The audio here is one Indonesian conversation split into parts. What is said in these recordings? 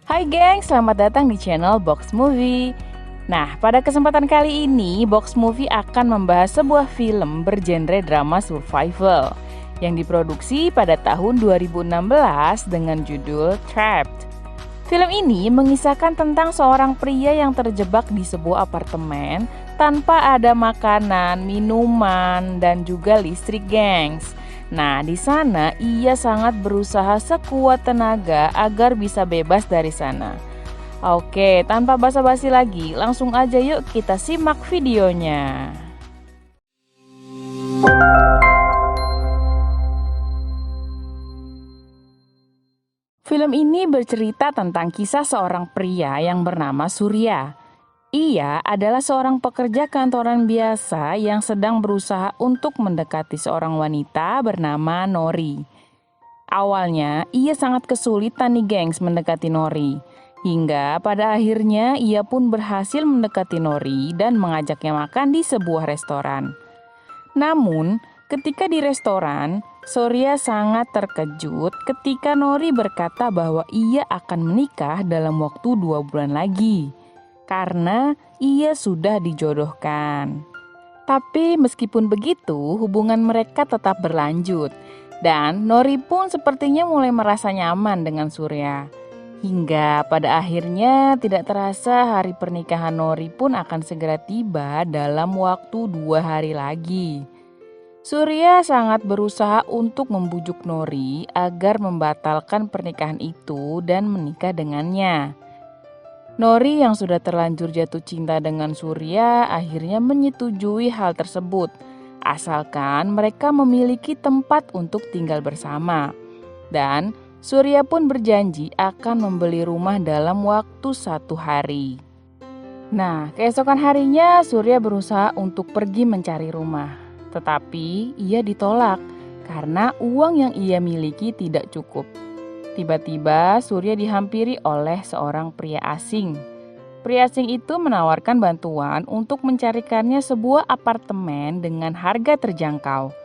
Hai geng, selamat datang di channel Box Movie. Nah, pada kesempatan kali ini Box Movie akan membahas sebuah film bergenre drama survival yang diproduksi pada tahun 2016 dengan judul Trapped. Film ini mengisahkan tentang seorang pria yang terjebak di sebuah apartemen tanpa ada makanan, minuman, dan juga listrik, gengs. Nah, di sana ia sangat berusaha sekuat tenaga agar bisa bebas dari sana. Oke, tanpa basa-basi lagi, langsung aja yuk kita simak videonya. Film ini bercerita tentang kisah seorang pria yang bernama Surya. Ia adalah seorang pekerja kantoran biasa yang sedang berusaha untuk mendekati seorang wanita bernama Nori. Awalnya, ia sangat kesulitan nih gengs mendekati Nori. Hingga pada akhirnya ia pun berhasil mendekati Nori dan mengajaknya makan di sebuah restoran. Namun, ketika di restoran, Surya sangat terkejut ketika Nori berkata bahwa ia akan menikah dalam waktu 2 bulan lagi. Karena ia sudah dijodohkan. Tapi meskipun begitu, hubungan mereka tetap berlanjut. Dan Nori pun sepertinya mulai merasa nyaman dengan Surya. Hingga pada akhirnya tidak terasa hari pernikahan Nori pun akan segera tiba dalam waktu 2 hari lagi. Surya sangat berusaha untuk membujuk Nori agar membatalkan pernikahan itu dan menikah dengannya. Nori yang sudah terlanjur jatuh cinta dengan Surya akhirnya menyetujui hal tersebut, asalkan mereka memiliki tempat untuk tinggal bersama. Dan Surya pun berjanji akan membeli rumah dalam waktu 1 hari. Nah, keesokan harinya Surya berusaha untuk pergi mencari rumah. Tetapi ia ditolak karena uang yang ia miliki tidak cukup. Tiba-tiba Surya dihampiri oleh seorang pria asing. Pria asing itu menawarkan bantuan untuk mencarikannya sebuah apartemen dengan harga terjangkau.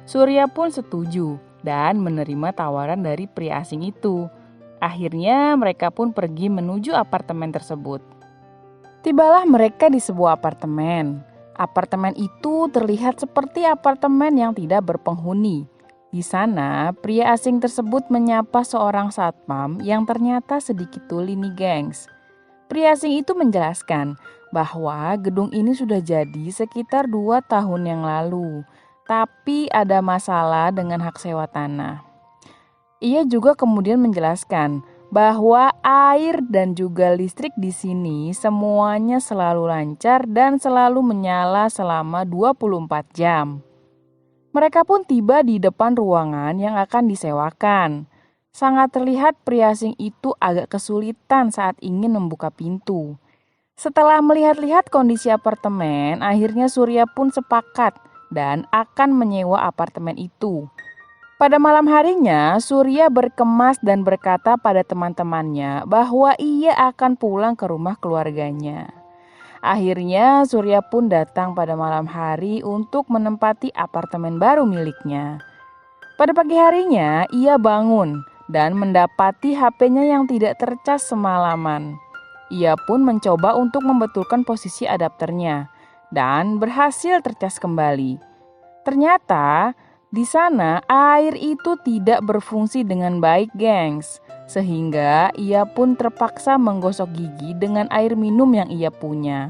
Surya pun setuju dan menerima tawaran dari pria asing itu. Akhirnya mereka pun pergi menuju apartemen tersebut. Tibalah mereka di sebuah apartemen. Apartemen itu terlihat seperti apartemen yang tidak berpenghuni. Di sana, pria asing tersebut menyapa seorang satpam yang ternyata sedikit tuli nih gengs. Pria asing itu menjelaskan bahwa gedung ini sudah jadi sekitar 2 tahun yang lalu. Tapi ada masalah dengan hak sewa tanah. Ia juga kemudian menjelaskan bahwa air dan juga listrik di sini semuanya selalu lancar dan selalu menyala selama 24 jam. Mereka pun tiba di depan ruangan yang akan disewakan. Sangat terlihat pria asing itu agak kesulitan saat ingin membuka pintu. Setelah melihat-lihat kondisi apartemen, akhirnya Surya pun sepakat dan akan menyewa apartemen itu. Pada malam harinya, Surya berkemas dan berkata pada teman-temannya bahwa ia akan pulang ke rumah keluarganya. Akhirnya, Surya pun datang pada malam hari untuk menempati apartemen baru miliknya. Pada pagi harinya, ia bangun dan mendapati HP-nya yang tidak tercas semalaman. Ia pun mencoba untuk membetulkan posisi adapternya dan berhasil tercas kembali. Ternyata di sana air itu tidak berfungsi dengan baik, gengs. Sehingga ia pun terpaksa menggosok gigi dengan air minum yang ia punya.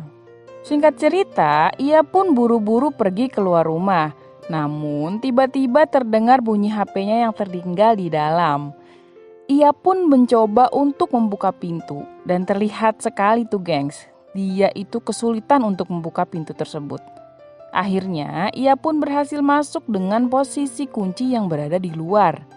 Singkat cerita, ia pun buru-buru pergi keluar rumah. Namun tiba-tiba terdengar bunyi HP-nya yang tertinggal di dalam. Ia pun mencoba untuk membuka pintu dan terlihat sekali tuh gengs, dia itu kesulitan untuk membuka pintu tersebut. Akhirnya ia pun berhasil masuk dengan posisi kunci yang berada di luar.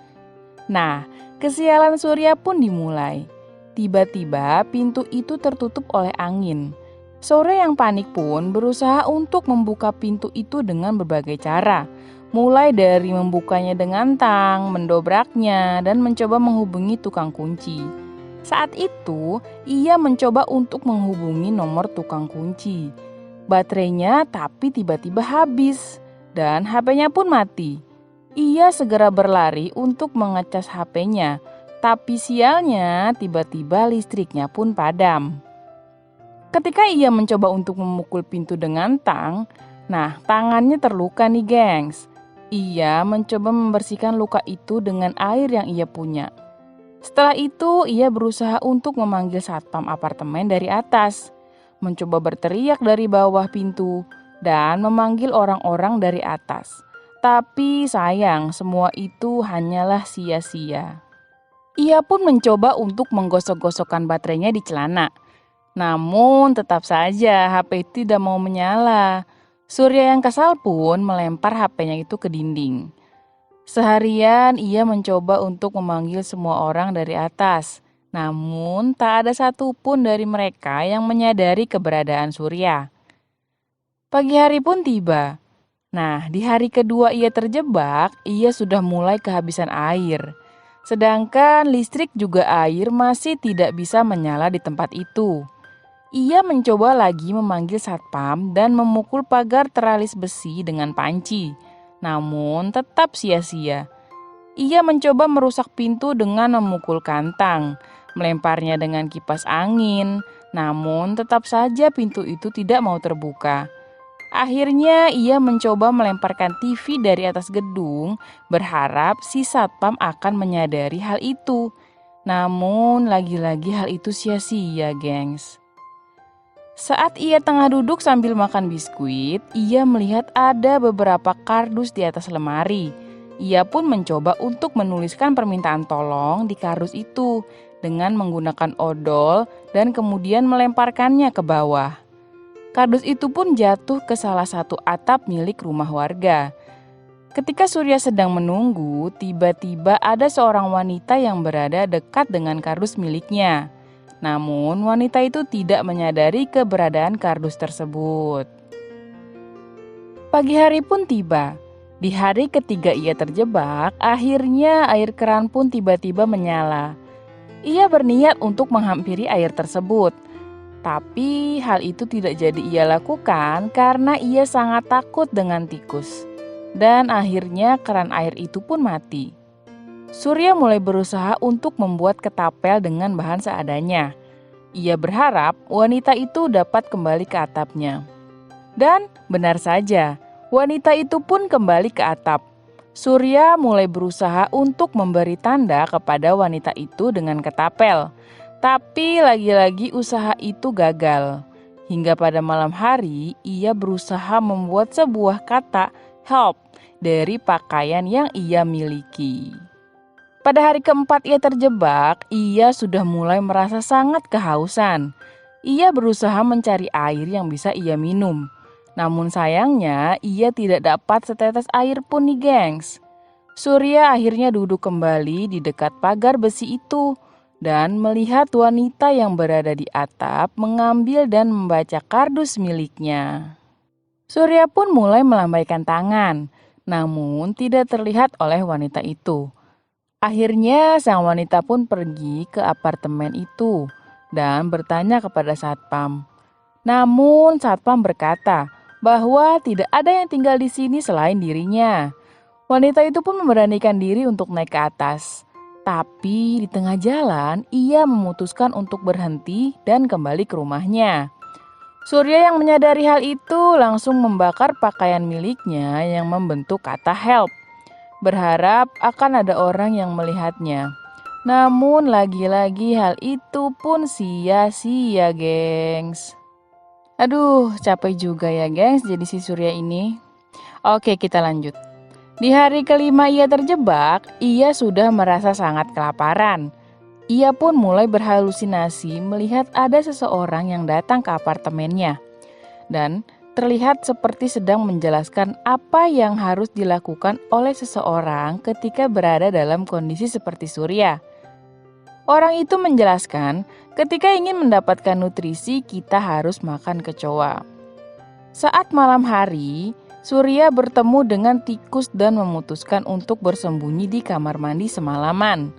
Nah, kesialan Surya pun dimulai. Tiba-tiba pintu itu tertutup oleh angin. Surya yang panik pun berusaha untuk membuka pintu itu dengan berbagai cara. Mulai dari membukanya dengan tang, mendobraknya, dan mencoba menghubungi tukang kunci. Saat itu, ia mencoba untuk menghubungi nomor tukang kunci. Baterainya tapi tiba-tiba habis, dan HP-nya pun mati. Ia segera berlari untuk mengecas HP-nya. Tapi sialnya, tiba-tiba listriknya pun padam. Ketika ia mencoba untuk memukul pintu dengan tang, nah tangannya terluka nih gengs. Ia mencoba membersihkan luka itu dengan air yang ia punya. Setelah itu, ia berusaha untuk memanggil satpam apartemen dari atas, mencoba berteriak dari bawah pintu, dan memanggil orang-orang dari atas. Tapi sayang, semua itu hanyalah sia-sia. Ia pun mencoba untuk menggosok-gosokkan baterainya di celana. Namun tetap saja HP itu tidak mau menyala. Surya yang kesal pun melempar HP-nya itu ke dinding. Seharian ia mencoba untuk memanggil semua orang dari atas. Namun tak ada satupun dari mereka yang menyadari keberadaan Surya. Pagi hari pun tiba. Nah, di hari kedua ia terjebak, ia sudah mulai kehabisan air. Sedangkan listrik juga air masih tidak bisa menyala di tempat itu. Ia mencoba lagi memanggil satpam dan memukul pagar teralis besi dengan panci. Namun tetap sia-sia. Ia mencoba merusak pintu dengan memukul kantang, melemparnya dengan kipas angin. Namun tetap saja pintu itu tidak mau terbuka. Akhirnya ia mencoba melemparkan TV dari atas gedung, berharap si satpam akan menyadari hal itu. Namun lagi-lagi hal itu sia-sia, gengs. Saat ia tengah duduk sambil makan biskuit, ia melihat ada beberapa kardus di atas lemari. Ia pun mencoba untuk menuliskan permintaan tolong di kardus itu dengan menggunakan odol dan kemudian melemparkannya ke bawah. Kardus itu pun jatuh ke salah satu atap milik rumah warga. Ketika Surya sedang menunggu, tiba-tiba ada seorang wanita yang berada dekat dengan kardus miliknya. Namun wanita itu tidak menyadari keberadaan kardus tersebut. Pagi hari pun tiba. Di hari ketiga ia terjebak, akhirnya air keran pun tiba-tiba menyala. Ia berniat untuk menghampiri air tersebut. Tapi hal itu tidak jadi ia lakukan karena ia sangat takut dengan tikus. Dan akhirnya keran air itu pun mati. Surya mulai berusaha untuk membuat ketapel dengan bahan seadanya. Ia berharap wanita itu dapat kembali ke atapnya. Dan benar saja, wanita itu pun kembali ke atap. Surya mulai berusaha untuk memberi tanda kepada wanita itu dengan ketapel. Tapi lagi-lagi usaha itu gagal. Hingga pada malam hari, ia berusaha membuat sebuah kata help dari pakaian yang ia miliki. Pada hari keempat ia terjebak, ia sudah mulai merasa sangat kehausan. Ia berusaha mencari air yang bisa ia minum. Namun sayangnya, ia tidak dapat setetes air pun nih gengs. Surya akhirnya duduk kembali di dekat pagar besi itu dan melihat wanita yang berada di atap mengambil dan membaca kardus miliknya. Surya pun mulai melambaikan tangan, namun tidak terlihat oleh wanita itu. Akhirnya sang wanita pun pergi ke apartemen itu dan bertanya kepada satpam. Namun satpam berkata bahwa tidak ada yang tinggal di sini selain dirinya. Wanita itu pun memberanikan diri untuk naik ke atas. Tapi di tengah jalan, ia memutuskan untuk berhenti dan kembali ke rumahnya. Surya yang menyadari hal itu langsung membakar pakaian miliknya yang membentuk kata help. Berharap akan ada orang yang melihatnya. Namun lagi-lagi hal itu pun sia-sia, gengs. Aduh, capek juga ya, gengs, jadi si Surya ini. Oke, kita lanjut. Di hari kelima ia terjebak, ia sudah merasa sangat kelaparan. Ia pun mulai berhalusinasi melihat ada seseorang yang datang ke apartemennya. Dan terlihat seperti sedang menjelaskan apa yang harus dilakukan oleh seseorang ketika berada dalam kondisi seperti Surya. Orang itu menjelaskan, ketika ingin mendapatkan nutrisi kita harus makan kecoa. Saat malam hari, Surya bertemu dengan tikus dan memutuskan untuk bersembunyi di kamar mandi semalaman.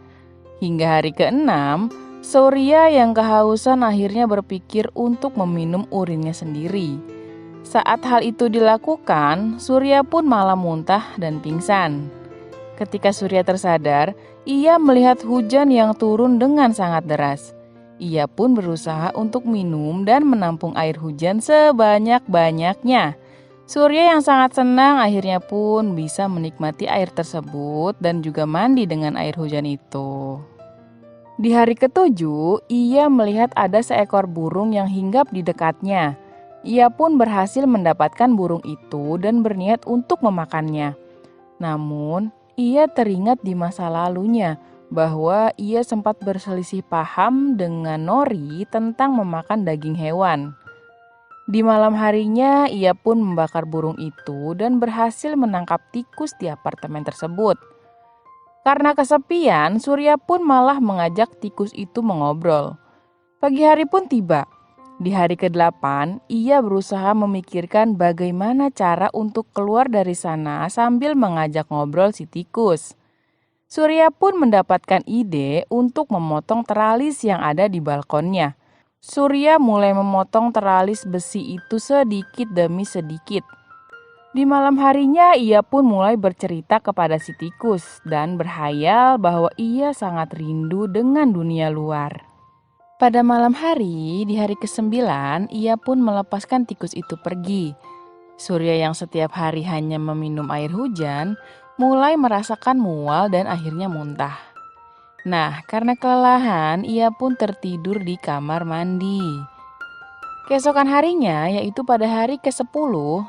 Hingga hari ke-6, Surya yang kehausan akhirnya berpikir untuk meminum urinnya sendiri. Saat hal itu dilakukan, Surya pun malah muntah dan pingsan. Ketika Surya tersadar, Ia melihat hujan yang turun dengan sangat deras. Ia pun berusaha untuk minum dan menampung air hujan sebanyak-banyaknya. Surya yang sangat senang akhirnya pun bisa menikmati air tersebut dan juga mandi dengan air hujan itu. Di hari ketujuh, ia melihat ada seekor burung yang hinggap di dekatnya. Ia pun berhasil mendapatkan burung itu dan berniat untuk memakannya. Namun, ia teringat di masa lalunya bahwa ia sempat berselisih paham dengan Nori tentang memakan daging hewan. Di malam harinya, ia pun membakar burung itu dan berhasil menangkap tikus di apartemen tersebut. Karena kesepian, Surya pun malah mengajak tikus itu mengobrol. Pagi hari pun tiba. Di hari ke-8, ia berusaha memikirkan bagaimana cara untuk keluar dari sana sambil mengajak ngobrol si tikus. Surya pun mendapatkan ide untuk memotong teralis yang ada di balkonnya. Surya mulai memotong teralis besi itu sedikit demi sedikit. Di malam harinya, ia pun mulai bercerita kepada si tikus dan berhayal bahwa ia sangat rindu dengan dunia luar. Pada malam hari, di hari ke-9, ia pun melepaskan tikus itu pergi. Surya yang setiap hari hanya meminum air hujan, mulai merasakan mual dan akhirnya muntah. Nah, karena kelelahan, ia pun tertidur di kamar mandi. Keesokan harinya, yaitu pada hari ke-10,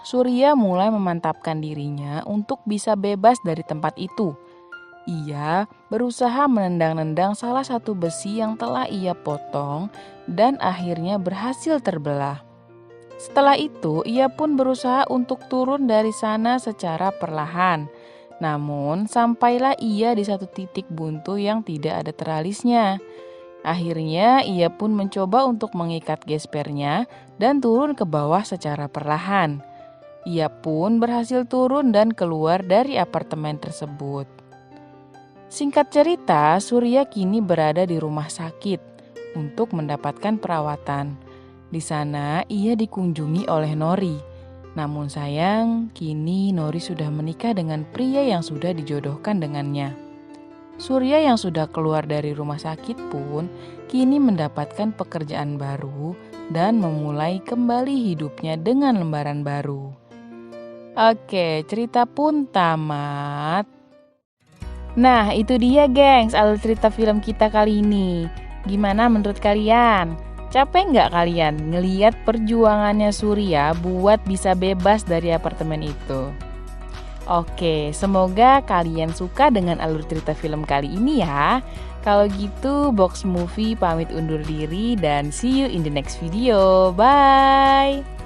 Surya mulai memantapkan dirinya untuk bisa bebas dari tempat itu. Ia berusaha menendang-nendang salah satu besi yang telah ia potong dan akhirnya berhasil terbelah. Setelah itu, ia pun berusaha untuk turun dari sana secara perlahan. Namun, sampailah ia di satu titik buntu yang tidak ada teralisnya. Akhirnya, ia pun mencoba untuk mengikat gespernya dan turun ke bawah secara perlahan. Ia pun berhasil turun dan keluar dari apartemen tersebut. Singkat cerita, Surya kini berada di rumah sakit untuk mendapatkan perawatan. Di sana, ia dikunjungi oleh Nori. Namun sayang, kini Nori sudah menikah dengan pria yang sudah dijodohkan dengannya. Surya yang sudah keluar dari rumah sakit pun kini mendapatkan pekerjaan baru dan memulai kembali hidupnya dengan lembaran baru. Oke, cerita pun tamat. Nah, itu dia gengs, alur cerita film kita kali ini. Gimana menurut kalian? Capek nggak kalian ngeliat perjuangannya Surya buat bisa bebas dari apartemen itu? Oke, semoga kalian suka dengan alur cerita film kali ini ya. Kalau gitu, Box Movie pamit undur diri dan see you in the next video. Bye!